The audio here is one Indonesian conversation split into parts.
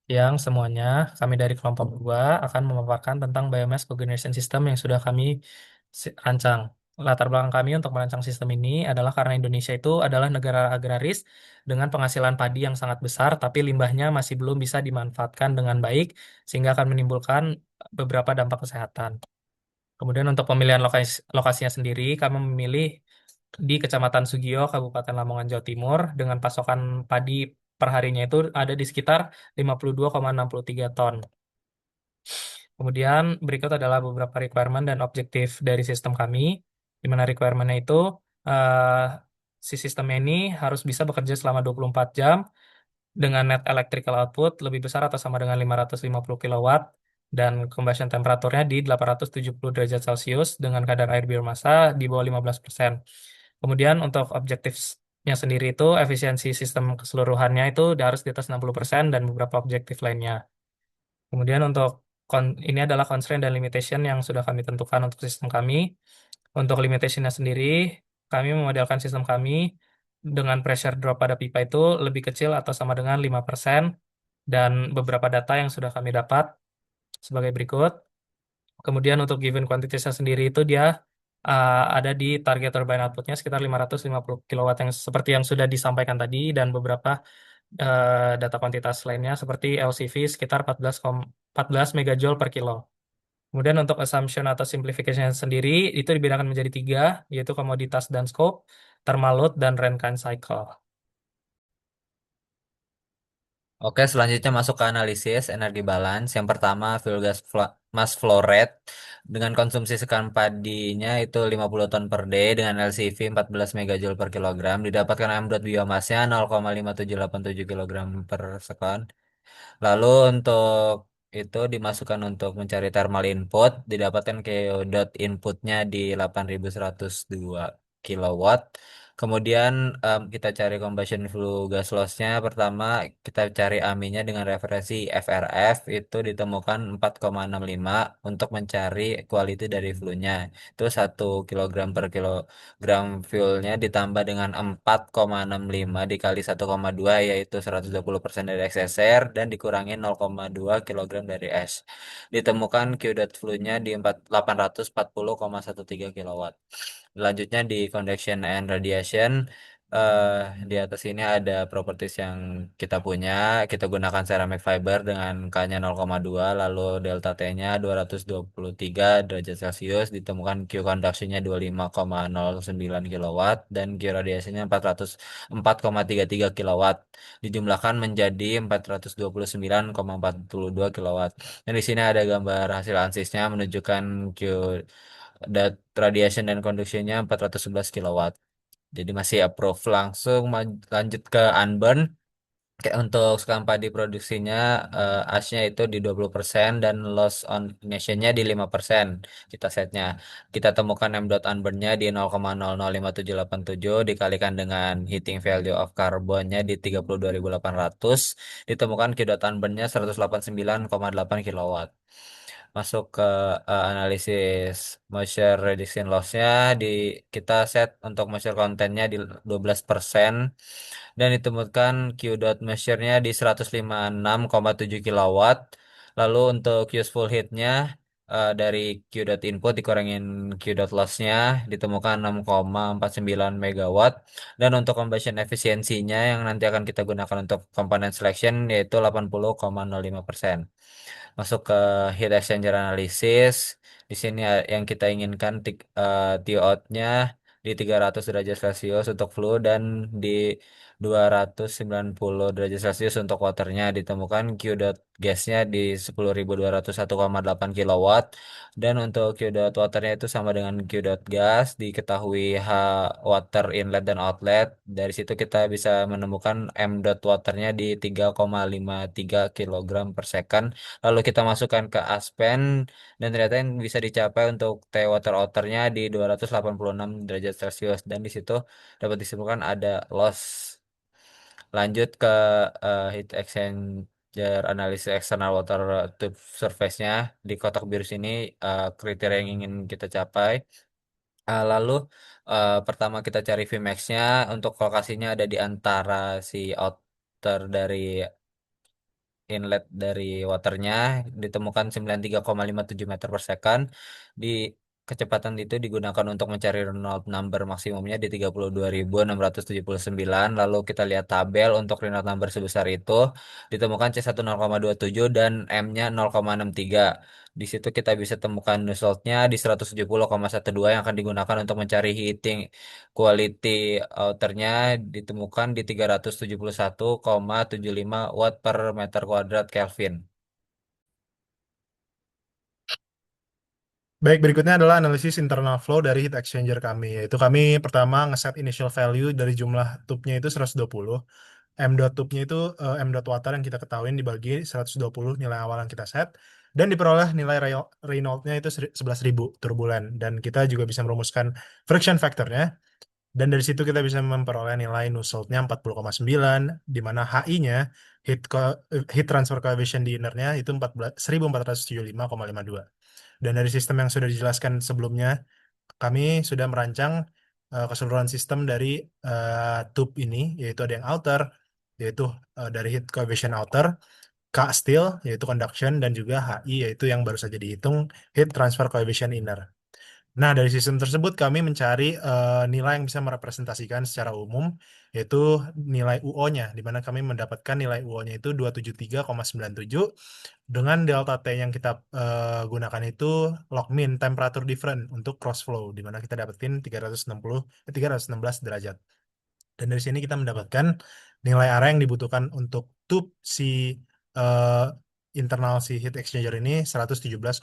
yang semuanya kami dari kelompok 2 akan memaparkan tentang biomass cogeneration system yang sudah kami rancang. Latar belakang kami untuk merancang sistem ini adalah karena Indonesia itu adalah negara agraris dengan penghasilan padi yang sangat besar, tapi limbahnya masih belum bisa dimanfaatkan dengan baik, sehingga akan menimbulkan beberapa dampak kesehatan. Kemudian untuk pemilihan lokasinya sendiri, kami memilih di Kecamatan Sugio, Kabupaten Lamongan, Jawa Timur, dengan pasokan padi per harinya itu ada di sekitar 52,63 ton. Kemudian berikut adalah beberapa requirement dan objektif dari sistem kami, di mana requirement-nya itu eh, si sistemnya ini harus bisa bekerja selama 24 jam dengan net electrical output lebih besar atau sama dengan 550 kilowatt dan combustion temperaturnya di 870 derajat Celcius dengan kadar air biomasa di bawah 15%. Kemudian untuk objektifnya sendiri itu efisiensi sistem keseluruhannya itu harus di atas 60% dan beberapa objektif lainnya. Kemudian untuk ini adalah constraint dan limitation yang sudah kami tentukan untuk sistem kami. Untuk limitationnya sendiri, kami memodelkan sistem kami dengan pressure drop pada pipa itu lebih kecil atau sama dengan 5% dan beberapa data yang sudah kami dapat sebagai berikut. Kemudian untuk given quantities sendiri itu dia ada di target turbine outputnya sekitar 550 kilowatt yang seperti yang sudah disampaikan tadi dan beberapa data kuantitas lainnya seperti LCV sekitar 14 megajoule per kilo. Kemudian untuk assumption atau simplification sendiri itu dibedakan menjadi tiga, yaitu komoditas dan scope, thermal load, dan Rankine cycle. Oke, selanjutnya masuk ke analisis energi balance. Yang pertama, fuel gas mass flow rate dengan konsumsi sekan padinya itu 50 ton per day dengan LCV 14 megajoule per kilogram. Didapatkan M dot biomasnya 0,5787 kilogram per sekon. Lalu untuk itu dimasukkan untuk mencari thermal input, didapatkan dot inputnya di 8102 kilowatt. Kemudian kita cari combustion flue gas loss-nya. Pertama kita cari AMI-nya dengan referensi FRF itu ditemukan 4,65 untuk mencari quality dari flue-nya. Itu 1 kilogram per kilogram fuel-nya ditambah dengan 4,65 dikali 1,2 yaitu 120% dari XSR dan dikurangi 0,2 kilogram dari S. Ditemukan Q dot fluid-nya di 840,13 kilowatt. Selanjutnya di conduction and radiation eh di atas ini ada properties yang kita punya. Kita gunakan ceramic fiber dengan K-nya 0,2 lalu delta T-nya 223 derajat Celcius, ditemukan Q conduction-nya 25,09 kilowatt dan Q radiasinya 404,33 kilowatt. Dijumlahkan menjadi 429,42 kilowatt. Dan di sini ada gambar hasil ansisnya menunjukkan Q radiation dan conduction-nya 411 kilowatt. Jadi masih approve. Langsung lanjut ke unburn. Kayak untuk sekampa di produksinya asnya itu di 20% dan loss on ignition-nya di 5% kita setnya. Kita temukan M dot unburn-nya di 0,005787 dikalikan dengan heating value of carbon-nya di 32.800 ditemukan Q dot unburn-nya 189,8 kilowatt. Masuk ke analisis moisture reduction loss-nya di kita set untuk moisture content-nya di 12% dan ditemukan Q dot measure-nya di 156,7 kilowatt. Lalu untuk useful heat-nya dari Q dot input dikurangin Q dot loss-nya ditemukan 6,49 megawatt dan untuk combustion efisiensinya yang nanti akan kita gunakan untuk komponen selection yaitu 80,05%. Masuk ke heat exchanger analysis. Di sini yang kita inginkan TOUT-nya di 300 derajat Celcius untuk flu dan di 290 derajat Celcius untuk waternya. Ditemukan Q dot gasnya di 10.201,8 kilowatt dan untuk Q dot waternya itu sama dengan Q dot gas. Diketahui H water inlet dan outlet. Dari situ kita bisa menemukan M dot waternya di 3,53 kilogram per second. Lalu kita masukkan ke Aspen dan ternyata yang bisa dicapai untuk T water outernya di 286 derajat Celcius dan di situ dapat disimpulkan ada loss. Lanjut ke heat exchanger analisis external water tube surface-nya di kotak biru sini kriteria yang ingin kita capai. Lalu pertama kita cari Vmax-nya untuk lokasinya ada di antara si outer dari inlet dari waternya ditemukan 93,57 meter per second. Di kecepatan itu digunakan untuk mencari Reynolds number maksimumnya di 32.679. Lalu kita lihat tabel untuk Reynolds number sebesar itu ditemukan C1 0,27 dan M-nya 0,63. Di situ kita bisa temukan resultnya di 170,12 yang akan digunakan untuk mencari heating quality outernya ditemukan di 371,75 watt per meter kuadrat Kelvin. Baik, berikutnya adalah analisis internal flow dari heat exchanger kami. Yaitu kami pertama ngeset initial value dari jumlah tube-nya itu 120. M dot tube-nya itu M dot water yang kita ketahui dibagi 120 nilai awal yang kita set. Dan diperoleh nilai Reynolds-nya itu 11.000 turbulen. Dan kita juga bisa merumuskan friction factor-nya. Dan dari situ kita bisa memperoleh nilai Nusselt-nya 40,9, di mana HI-nya, heat transfer coefficient di inner-nya itu 1475,52. Dan dari sistem yang sudah dijelaskan sebelumnya, kami sudah merancang keseluruhan sistem dari tube ini, yaitu ada yang outer, yaitu dari heat coefficient outer, K steel, yaitu conduction, dan juga HI, yaitu yang baru saja dihitung, heat transfer coefficient inner. Nah, dari sistem tersebut kami mencari nilai yang bisa merepresentasikan secara umum, yaitu nilai UO-nya, di mana kami mendapatkan nilai UO-nya itu 273,97 dengan delta T yang kita gunakan itu log mean temperature difference untuk cross flow, di mana kita dapetin 316 derajat. Dan dari sini kita mendapatkan nilai area yang dibutuhkan untuk tube si eh, internal si heat exchanger ini 117,82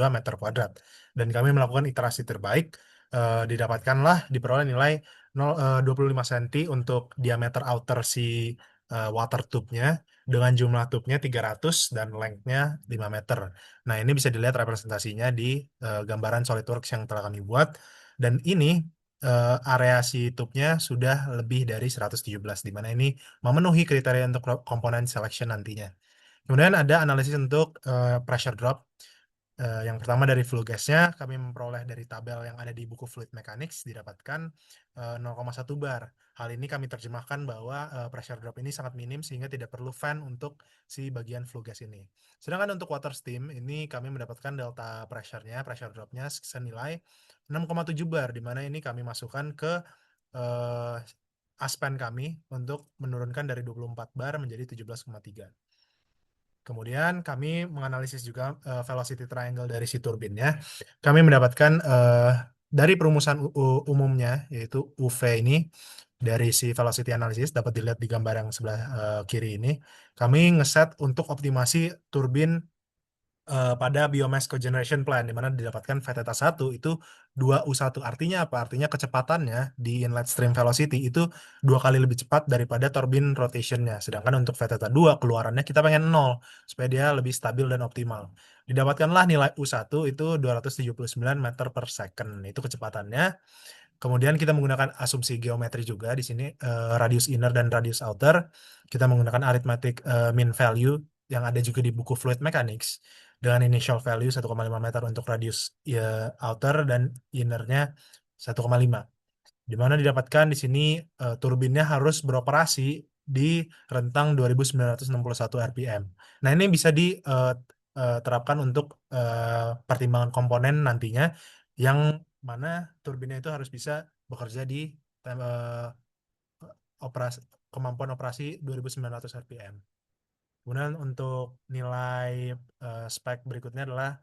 meter kuadrat. Dan kami melakukan iterasi terbaik, didapatkanlah diperoleh nilai 25 cm untuk diameter outer si water tube-nya dengan jumlah tube-nya 300 dan length-nya 5 meter. Nah, ini bisa dilihat representasinya di gambaran SolidWorks yang telah kami buat. Dan ini area si tube-nya sudah lebih dari 117, di mana ini memenuhi kriteria untuk komponen selection nantinya. Kemudian ada analisis untuk pressure drop. Yang pertama dari flue gasnya, kami memperoleh dari tabel yang ada di buku Fluid Mechanics, didapatkan 0,1 bar. Hal ini kami terjemahkan bahwa pressure drop ini sangat minim sehingga tidak perlu fan untuk si bagian flue gas ini. Sedangkan untuk water steam, ini kami mendapatkan delta pressure-nya, pressure drop-nya senilai 6,7 bar, di mana ini kami masukkan ke eh, aspen kami untuk menurunkan dari 24 bar menjadi 17,3. Kemudian kami menganalisis juga velocity triangle dari si turbinnya. Kami mendapatkan dari perumusan umumnya, yaitu UV ini, dari si velocity analysis, dapat dilihat di gambar yang sebelah kiri ini. Kami ngeset untuk optimasi turbin pada biomass cogeneration plant, di mana didapatkan V theta 1 itu 2U1. Artinya apa? Artinya kecepatannya di inlet stream velocity itu 2 kali lebih cepat daripada turbin rotationnya. Sedangkan untuk V theta 2 keluarannya kita pengen 0 supaya dia lebih stabil dan optimal. Didapatkanlah nilai U1 itu 279 meter per second. Itu kecepatannya. Kemudian kita menggunakan asumsi geometri juga di sini, radius inner dan radius outer. Kita menggunakan arithmetic mean value yang ada juga di buku Fluid Mechanics dengan initial value 1,5 meter untuk radius outer dan innernya 1,5. Di mana didapatkan di sini turbinnya harus beroperasi di rentang 2.961 RPM. Nah, ini bisa diterapkan untuk pertimbangan komponen nantinya, yang mana turbinnya itu harus bisa bekerja di operasi kemampuan operasi 2.900 RPM. Kemudian untuk nilai spek berikutnya adalah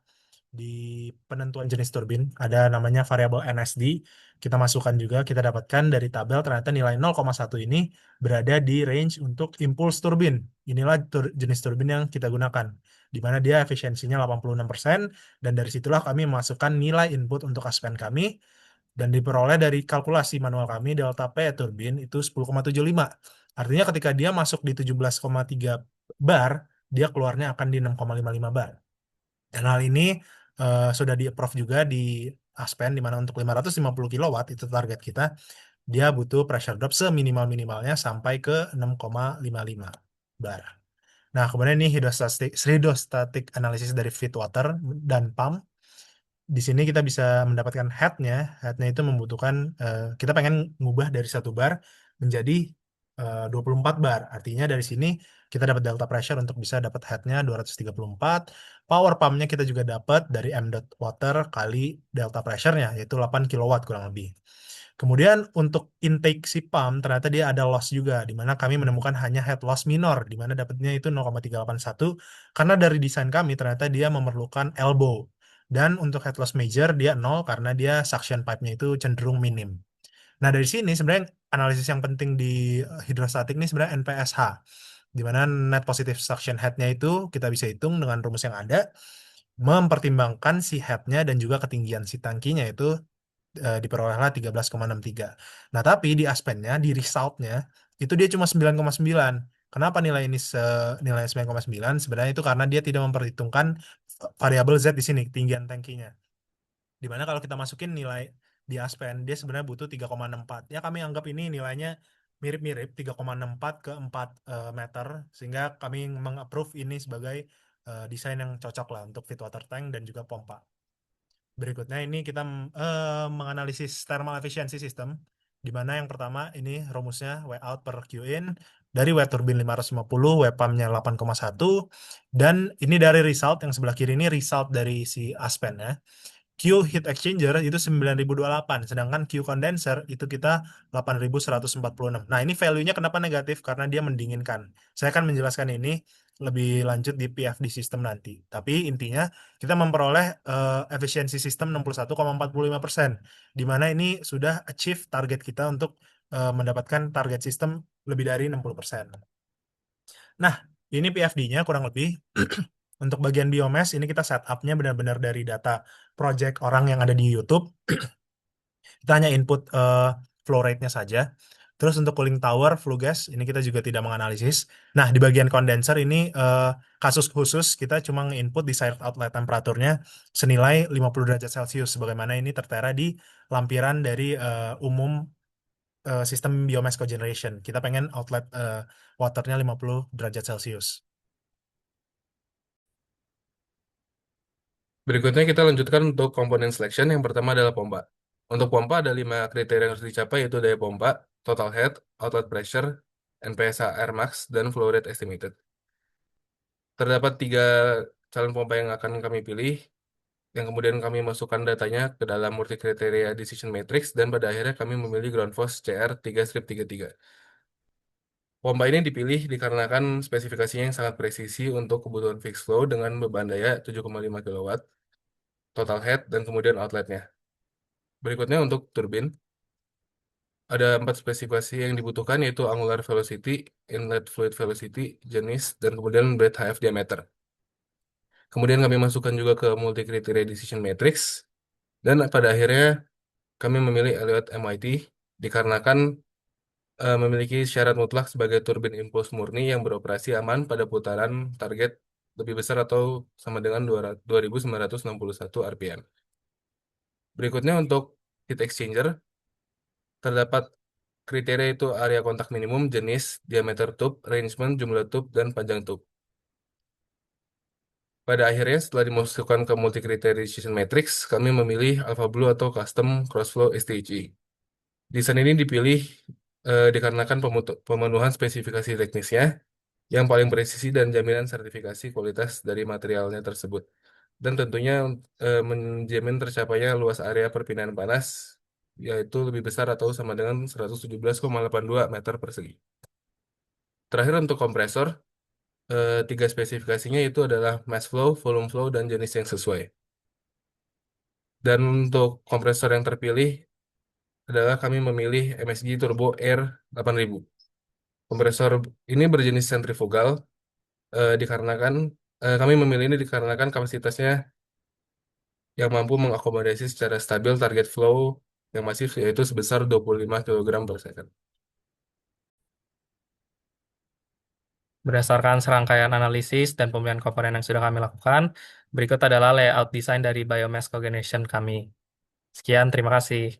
di penentuan jenis turbin, ada namanya variabel NSD. Kita masukkan juga, kita dapatkan dari tabel ternyata nilai 0,1 ini berada di range untuk impulse turbin. Inilah jenis turbin yang kita gunakan, di mana dia efisiensinya 86%, dan dari situlah kami memasukkan nilai input untuk aspen kami, dan diperoleh dari kalkulasi manual kami, delta P turbin itu 10,75. Artinya ketika dia masuk di 17,3 bar, dia keluarnya akan di 6,55 bar. Dan hal ini sudah di-approve juga di Aspen, di mana untuk 550 kilowatt itu target kita, dia butuh pressure drop seminimal-minimalnya sampai ke 6,55 bar. Nah, kemudian ini hydrostatic analysis dari feed water dan pump. Di sini kita bisa mendapatkan headnya. Headnya itu membutuhkan, kita pengen ngubah dari 1 bar menjadi 24 bar. Artinya dari sini kita dapat delta pressure untuk bisa dapat headnya 234. Power pumpnya kita juga dapat dari m dot water kali delta pressure-nya, yaitu 8 kilowatt kurang lebih. Kemudian untuk intake si pump ternyata dia ada loss juga, di mana kami menemukan hanya head loss minor, di mana dapatnya itu 0,381, karena dari desain kami ternyata dia memerlukan elbow. Dan untuk head loss major dia 0 karena dia suction pipe-nya itu cenderung minim. Nah, dari sini sebenarnya analisis yang penting di hidrostatik ini sebenarnya NPSH, di mana net positive suction head-nya itu kita bisa hitung dengan rumus yang ada, mempertimbangkan si head-nya dan juga ketinggian si tangkinya itu diperolehlah 13,63. Nah, tapi di Aspen-nya, di result-nya, itu dia cuma 9,9. Kenapa nilai ini nilai 9,9? Sebenarnya itu karena dia tidak memperhitungkan variabel Z di sini, ketinggian tangkinya. Dimana kalau kita masukin nilai di Aspen, dia sebenarnya butuh 3,64. Ya kami anggap ini nilainya mirip-mirip 3,64 ke 4 meter, sehingga kami mengapprove ini sebagai desain yang cocok lah untuk fit water tank dan juga pompa. Berikutnya ini kita menganalisis thermal efficiency system, di mana yang pertama ini rumusnya W out per Q in, dari W turbine 550, W pump-nya 8,1, dan ini dari result yang sebelah kiri ini result dari si Aspen ya. Q heat exchanger itu 9028, sedangkan Q condenser itu kita 8146. Nah, ini value-nya kenapa negatif? Karena dia mendinginkan. Saya akan menjelaskan ini lebih lanjut di PFD system nanti. Tapi intinya kita memperoleh efisiensi sistem 61,45%, di mana ini sudah achieve target kita untuk mendapatkan target sistem lebih dari 60%. Nah, ini PFD-nya kurang lebih. Untuk bagian biomass, ini kita setupnya benar-benar dari data project orang yang ada di YouTube. Kita hanya input flow rate-nya saja. Terus untuk cooling tower, flue gas, ini kita juga tidak menganalisis. Nah, di bagian condenser ini kasus khusus kita cuma input di side outlet temperaturnya senilai 50 derajat Celcius, sebagaimana ini tertera di lampiran dari umum sistem biomass cogeneration. Kita pengen outlet waternya 50 derajat Celcius. Berikutnya kita lanjutkan untuk komponen selection. Yang pertama adalah pompa. Untuk pompa ada 5 kriteria yang harus dicapai, yaitu daya pompa, total head, outlet pressure, NPSH Air Max, dan flow rate estimated. Terdapat 3 calon pompa yang akan kami pilih, yang kemudian kami masukkan datanya ke dalam multi kriteria decision matrix, dan pada akhirnya kami memilih ground force CR 3-33. Pompa ini dipilih dikarenakan spesifikasinya yang sangat presisi untuk kebutuhan fixed flow dengan beban daya 7,5 kW, total head, dan kemudian outletnya. Berikutnya untuk turbin, ada 4 spesifikasi yang dibutuhkan, yaitu angular velocity, inlet fluid velocity, jenis, dan kemudian blade HF diameter. Kemudian kami masukkan juga ke multi criteria decision matrix, dan pada akhirnya kami memilih Elliott MIT dikarenakan memiliki syarat mutlak sebagai turbin impuls murni yang beroperasi aman pada putaran target lebih besar atau sama dengan 2961 RPM. Berikutnya untuk heat exchanger, terdapat kriteria itu area kontak minimum, jenis, diameter tube, arrangement, jumlah tube, dan panjang tube. Pada akhirnya, setelah dimasukkan ke multi criteria decision matrix, kami memilih Alpha Blue atau Custom Crossflow STHE. Desain ini dipilih dikarenakan pemenuhan spesifikasi teknisnya yang paling presisi dan jaminan sertifikasi kualitas dari materialnya tersebut. Dan tentunya menjamin tercapainya luas area perpindahan panas, yaitu lebih besar atau sama dengan 117,82 meter persegi. Terakhir untuk kompresor, 3 spesifikasinya itu adalah mass flow, volume flow, dan jenis yang sesuai. Dan untuk kompresor yang terpilih adalah kami memilih MSG Turbo Air 8000. Kompresor ini berjenis sentrifugal dikarenakan kami memilih ini dikarenakan kapasitasnya yang mampu mengakomodasi secara stabil target flow yang masif, yaitu sebesar 25 kg per second. Berdasarkan serangkaian analisis dan pemilihan komponen yang sudah kami lakukan, berikut adalah layout desain dari biomass cogeneration kami. Sekian, terima kasih.